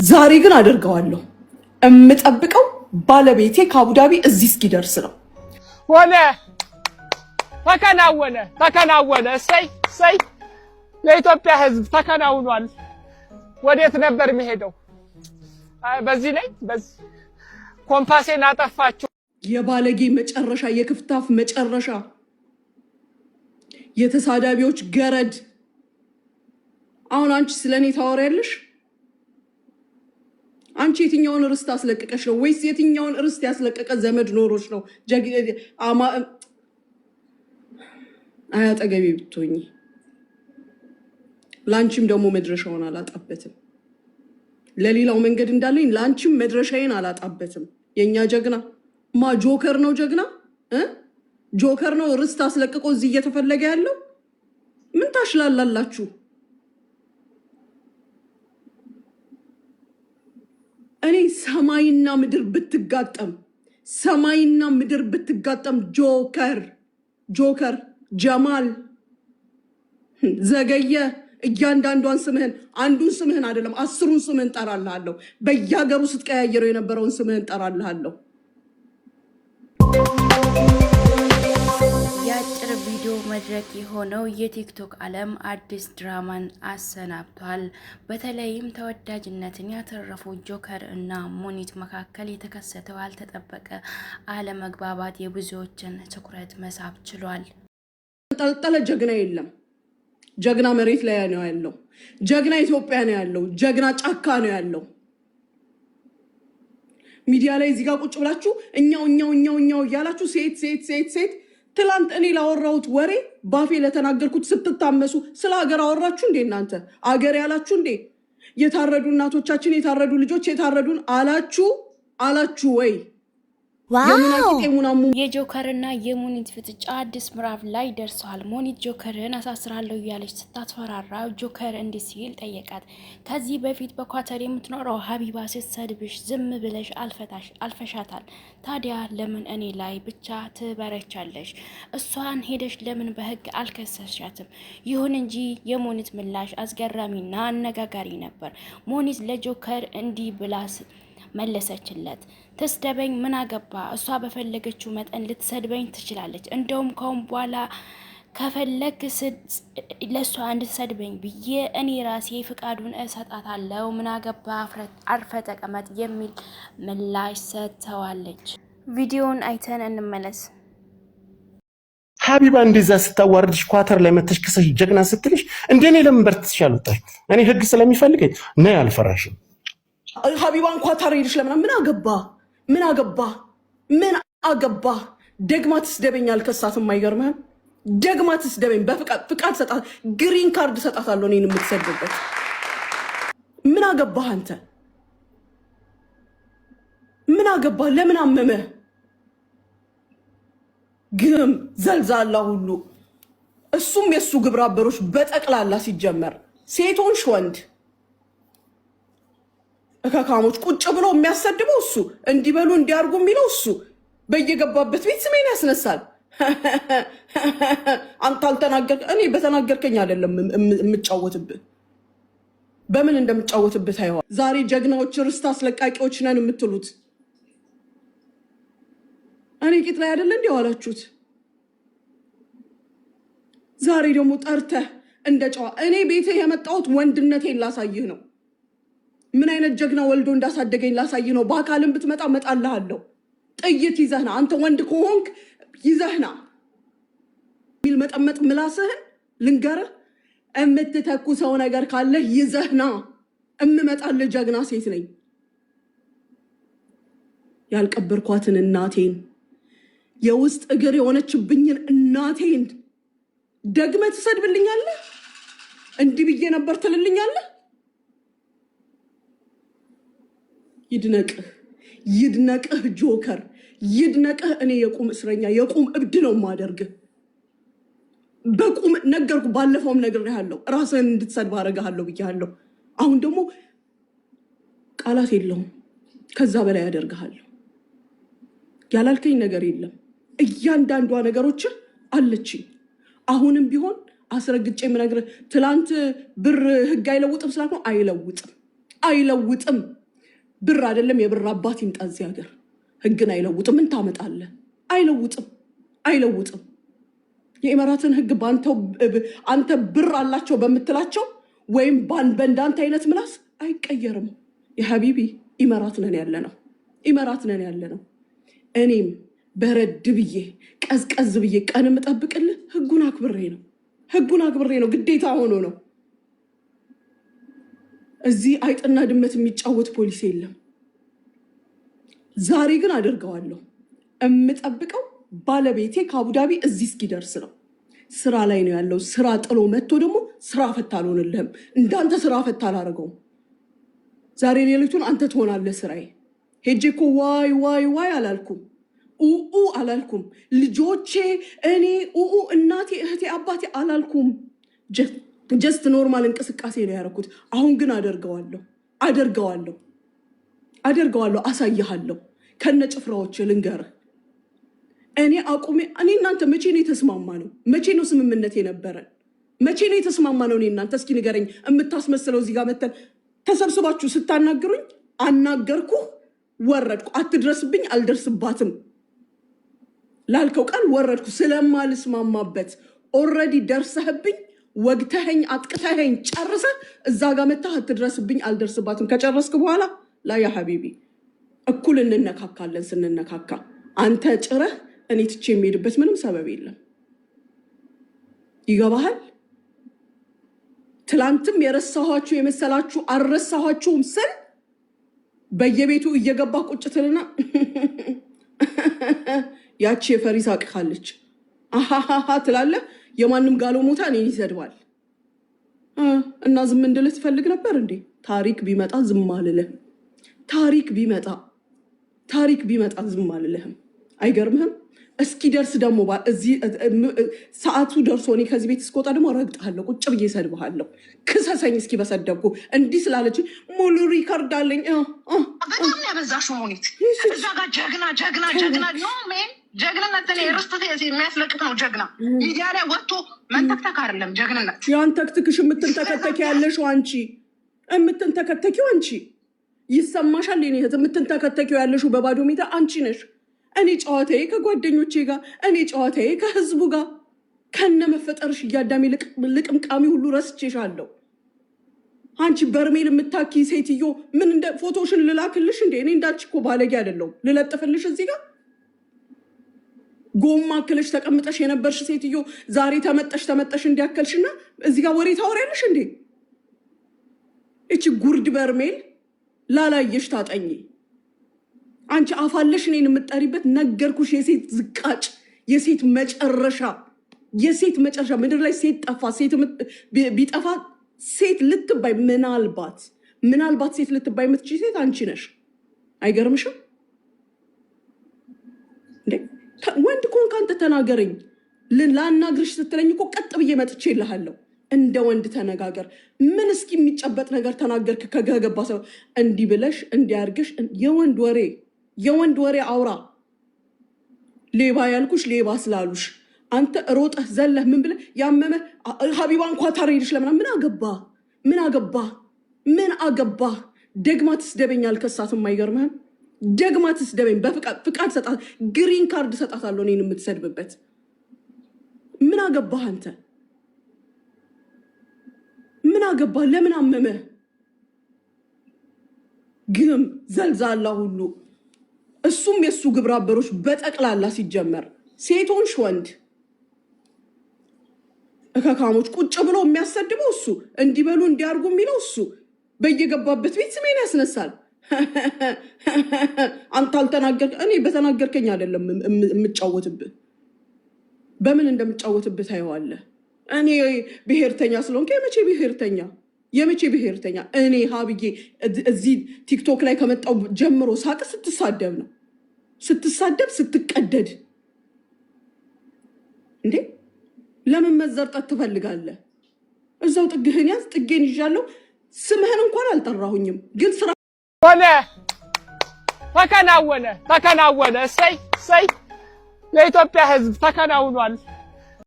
ዛሬ ግን አደርገዋለሁ። እምጠብቀው ባለቤቴ ከአቡዳቢ እዚህ እስኪደርስ ነው። ሆነ ተከናወነ። እሰይ ለኢትዮጵያ ሕዝብ ተከናውኗል። ወዴት ነበር የሚሄደው? በዚህ ኮምፓሴን አጠፋችሁ። የባለጌ መጨረሻ፣ የክፍታፍ መጨረሻ፣ የተሳዳቢዎች ገረድ። አሁን አንቺ ስለኔ ታወሪያለሽ? አንቺ የትኛውን ርስት አስለቀቀሽ ነው? ወይስ የትኛውን ርስት ያስለቀቀ ዘመድ ኖሮች ነው? አያጠገቤ ብትሆኚ ላንቺም ደግሞ መድረሻውን አላጣበትም። ለሌላው መንገድ እንዳለኝ ላንቺም መድረሻዬን አላጣበትም። የኛ ጀግና ጆከር ነው። ጀግና ጆከር ነው። ርስት አስለቅቆ እዚህ እየተፈለገ ያለው ምን ታሽላላላችሁ? እኔ ሰማይና ምድር ብትጋጠም ጆከር ጀማል ዘገየ እያንዳንዷን ስምህን አንዱን ስምህን አይደለም 10ሩን ስምህን ጠራልሃለሁ። በየሀገሩ ስትቀያየረው የነበረውን ስምህን ጠራልሃለሁ። የአጭር ቪዲዮ መድረክ የሆነው የቲክቶክ ዓለም አዲስ ድራማን አሰናብቷል። በተለይም ተወዳጅነትን ያተረፉ ጆከር እና ሙኒት መካከል የተከሰተው ያልተጠበቀ አለመግባባት የብዙዎችን ትኩረት መሳብ ችሏል። ጠልጠለ ጀግና የለም። ጀግና መሬት ላይ ነው ያለው። ጀግና ኢትዮጵያ ነው ያለው። ጀግና ጫካ ነው ያለው። ሚዲያ ላይ እዚህ ጋር ቁጭ ብላችሁ እኛው እያላችሁ ሴት ትላንት እኔ ላወራሁት ወሬ ባፌ ለተናገርኩት ስትታመሱ ስለ ሀገር አወራችሁ እንዴ? እናንተ አገር ያላችሁ እንዴ? የታረዱ እናቶቻችን የታረዱ ልጆች የታረዱን አላችሁ ወይ? የጆከርና የሙኒት ፍጥጫ አዲስ ምዕራፍ ላይ ደርሷል። ሙኒት ጆከርን አሳስራለሁ እያለች ስታስፈራራ ጆከር እንዲህ ሲል ጠየቃት። ከዚህ በፊት በኳተር የምትኖረው ሀቢባ ስትሰድብሽ ዝም ብለሽ አልፈሻታል። ታዲያ ለምን እኔ ላይ ብቻ ትበረቻለሽ? እሷን ሄደሽ ለምን በህግ አልከሰሻትም? ይሁን እንጂ የሙኒት ምላሽ አስገራሚና አነጋጋሪ ነበር። ሙኒት ለጆከር እንዲህ ብላ መለሰችለት። ትስደበኝ ምን አገባ? እሷ በፈለገችው መጠን ልትሰድበኝ ትችላለች። እንደውም ከሁን በኋላ ከፈለግ ለእሷ እንድትሰድበኝ ብዬ እኔ ራሴ ፍቃዱን እሰጣታለሁ። ምን አገባ? አርፈ ተቀመጥ የሚል ምላሽ ሰጥተዋለች። ቪዲዮውን አይተን እንመለስ። ሀቢባ እንደዛ ስታዋርድሽ ኳተር ላይ መተሽ ክሰሽ ጀግና ስትልሽ እንደኔ ለምን በርትሽ አልወጣሽ? እኔ ህግ ስለሚፈልገኝ ነይ አልፈራሽም። ሀቢባን ኳታር ሄድሽ ለምን? ምን አገባ? ደግማ ትስደበኝ አልከሳትም። አይገርምህም? ደግማ ትስደበኝ በፍቃድ ሰጣት። ግሪን ካርድ ሰጣታለሁ እኔን የምትሰድበት። ምን አገባህ አንተ? ምን አገባህ? ለምን አመመህ? ግም ዘልዛላ ሁሉ እሱም የሱ ግብረ አበሮች በጠቅላላ ሲጀመር ሴቶች ወንድ እካካሞች ቁጭ ብሎ የሚያሰድበው እሱ፣ እንዲበሉ እንዲያርጉ የሚለው እሱ፣ በየገባበት ቤት ስሜን ያስነሳል። አንተ አልተናገርክ፣ እኔ በተናገርከኝ አይደለም የምጫወትብህ፣ በምን እንደምጫወትብህ ታየዋል። ዛሬ ጀግናዎች ርስት አስለቃቂዎች ነን የምትሉት እኔ ቂጥ ላይ አይደለ እንዲህ ዋላችሁት። ዛሬ ደግሞ ጠርተህ እንደ ጨዋ እኔ ቤትህ የመጣሁት ወንድነቴን ላሳይህ ነው። ምን አይነት ጀግና ወልዶ እንዳሳደገኝ ላሳይ ነው። በአካልም ብትመጣ መጣልሃለሁ። ጥይት ይዘህና አንተ ወንድ ከሆንክ ይዘህና ሚል መጠመጥ ምላስህን ልንገርህ። የምትተኩሰው ነገር ካለ ይዘህና። እምመጣልህ ጀግና ሴት ነኝ። ያልቀበርኳትን እናቴን የውስጥ እግር የሆነችብኝን እናቴን ደግመህ ትሰድብልኛለህ? እንዲህ ብዬ ነበር ትልልኛለህ? ይድነቅህ ጆከር ይድነቅህ። እኔ የቁም እስረኛ የቁም እብድ ነው ማደርግህ። በቁም ነገርኩ። ባለፈውም ነግሬሃለሁ፣ ራስህን እንድትሰድብ አደርግሃለሁ ብያለሁ። አሁን ደግሞ ቃላት የለውም፣ ከዛ በላይ ያደርግሃለሁ። ያላልከኝ ነገር የለም። እያንዳንዷ ነገሮች አለችኝ። አሁንም ቢሆን አስረግጬ የምነግርህ ትላንት ብር ህግ አይለውጥም ስላልኩ አይለውጥም። አይለውጥም። ብር አይደለም የብር አባት ይምጣ እዚህ ሀገር ህግን አይለውጥም። ምን ታመጣለህ? አይለውጥም። የኢማራትን ህግ አንተ ብር አላቸው በምትላቸው ወይም በእንዳንተ አይነት ምላስ አይቀየርም። የሀቢቢ ኢማራት ነን ያለ ነው። እኔም በረድ ብዬ ቀዝቀዝ ብዬ ቀን የምጠብቅልህ ህጉን አክብሬ ነው። ግዴታ ሆኖ ነው። እዚህ አይጥና ድመት የሚጫወት ፖሊስ የለም። ዛሬ ግን አደርገዋለሁ። የምጠብቀው ባለቤቴ ከአቡዳቢ እዚህ እስኪደርስ ነው። ስራ ላይ ነው ያለው። ስራ ጥሎ መጥቶ ደግሞ ስራ ፈታ አልሆንልህም። እንዳንተ ስራ ፈታ አላደርገውም። ዛሬ ሌሊቱን አንተ ትሆናለህ ስራዬ። ሄጄ እኮ ዋይ አላልኩም። ልጆቼ እኔ እናቴ እህቴ አባቴ አላልኩም። ጀስት ኖርማል እንቅስቃሴ ነው ያደረኩት። አሁን ግን አደርገዋለሁ። አሳይሃለሁ ከነ ጭፍራዎች ልንገርህ። እኔ እናንተ መቼ ነው የተስማማ ነው? መቼ ነው ስምምነት የነበረን? መቼ ነው የተስማማ ነው? እኔ እናንተ እስኪ ንገረኝ። የምታስመስለው እዚህ ጋር መተን ተሰብስባችሁ ስታናግሩኝ አናገርኩ፣ ወረድኩ። አትድረስብኝ፣ አልደርስባትም ላልከው ቃል ወረድኩ። ስለማልስማማበት ኦልሬዲ ደርሰህብኝ፣ ወግተኸኝ፣ አጥቅተኸኝ ጨርሰህ እዛ ጋር መተህ አትድረስብኝ፣ አልደርስባትም ከጨረስክ በኋላ ላያ ሀቢቢ እኩል እንነካካለን። ስንነካካ አንተ ጭረህ እኔ ትቼ የሚሄድበት ምንም ሰበብ የለም። ይገባሃል? ትላንትም የረሳኋችሁ የመሰላችሁ አልረሳኋችሁም ስል በየቤቱ እየገባ ቁጭትልና ያቺ የፈሪሳ አቅካለች አሃሃሃ ትላለህ። የማንም ጋሎ ሞታ እኔን ይሰድባል እና ዝም እንድልህ ትፈልግ ነበር እንዴ? ታሪክ ቢመጣ ዝም አልልህም። ታሪክ ቢመጣ ዝም አልልህም። አይገርምህም? እስኪደርስ ደግሞ ሰዓቱ ደርሶ እኔ ከዚህ ቤት እስከወጣ ደግሞ ረግጥሃለሁ፣ ቁጭ ብዬ እሰድብሃለሁ። ክሰሰኝ እስኪ በሰደብኩ። እንዲህ ስላለች ሙሉ ሪከርድ አለኝ። በጣም ያበዛሽው ሙኒት እዛ ጋር ጀግና ጀግንነት እኔ ርስት የሚያስለቅቅ ነው። ጀግና ሚዲያ ላይ ወጥቶ መንተክተክ አይደለም ጀግንነት። ያን ተክትክሽ የምትንተከተኪው አንቺ ይሰማሻል? ኔ የምትንተከተኪው ያለሽው በባዶ ሜዳ አንቺ ነሽ። እኔ ጨዋታዬ ከጓደኞቼ ጋር፣ እኔ ጨዋታዬ ከህዝቡ ጋር ከነ መፈጠርሽ እያዳሜ ልቅምቃሚ ሁሉ ረስቼሻለሁ። አንቺ በርሜል የምታኪ ሴትዮ ምን እንደ ፎቶሽን ልላክልሽ እንዴ? እኔ እንዳንቺ እኮ ባለጌ አይደለሁም። ልለጥፍልሽ እዚህ ጋር ጎማ ክለሽ ተቀምጠሽ የነበርሽ ሴትዮ ዛሬ ተመጠሽ እንዲያከልሽና እዚህ ጋር ወሬ ታወሪያለሽ እንዴ? እቺ ጉርድ በርሜል ላላየሽ ታጠኚ። አንቺ አፋለሽ እኔን የምጠሪበት ነገርኩሽ። የሴት ዝቃጭ፣ የሴት መጨረሻ ምድር ላይ ሴት ጠፋ። ሴት ቢጠፋ ሴት ልትባይ ምናልባት ሴት ልትባይ የምትችይ ሴት አንቺ ነሽ። አይገርምሽም እንዴ? ወንድ ከሆንክ አንተ ተናገረኝ። ላናግርሽ ስትለኝ እኮ ቀጥ ብዬ መጥቼ እልሃለሁ። እንደ ወንድ ተነጋገር። ምን እስኪ የሚጨበጥ ነገር ተናገርክ? ከገባ ሰው እንዲህ ብለሽ እንዲያርገሽ የወንድ ወሬ አውራ። ሌባ ያልኩሽ ሌባ ስላሉሽ አንተ ሮጠህ ዘለህ ምን ብለህ ያመመ ሀቢባ እንኳ ታሬድሽ ለምና ምን አገባ? ደግማ ትስደበኝ አልከሳትም። አይገርምህም? ደግማ ትስደበኝ። በፍቃድ ሰጣት፣ ግሪን ካርድ ሰጣታለሁ እኔን የምትሰድብበት። ምን አገባህ አንተ? ምን አገባህ? ለምን አመመ? ግም ዘልዛላ ሁሉ እሱም የሱ ግብረ አበሮች በጠቅላላ ሲጀመር ሴቶች ወንድ እከካሞች ቁጭ ብሎ የሚያሰድበው እሱ፣ እንዲበሉ እንዲያርጉ የሚለው እሱ፣ በየገባበት ቤት ስሜን ያስነሳል። አንተ አልተናገርክ፣ እኔ በተናገርከኝ አይደለም የምጫወትብህ። በምን እንደምጫወትብህ ታየዋለህ። እኔ ብሔርተኛ ስለሆንክ የመቼ ብሔርተኛ? እኔ ሀብዬ እዚህ ቲክቶክ ላይ ከመጣው ጀምሮ ሳቅ ስትሳደብ ነው። ስትቀደድ እንዴ! ለምን መዘርጠት ትፈልጋለህ? እዛው ጥግህን ያዝ። ጥጌን ይዣለሁ። ስምህን እንኳን አልጠራሁኝም፣ ግን ስራ ሆነ። ተከናወነ። እሰይ የኢትዮጵያ ሕዝብ ተከናውኗል።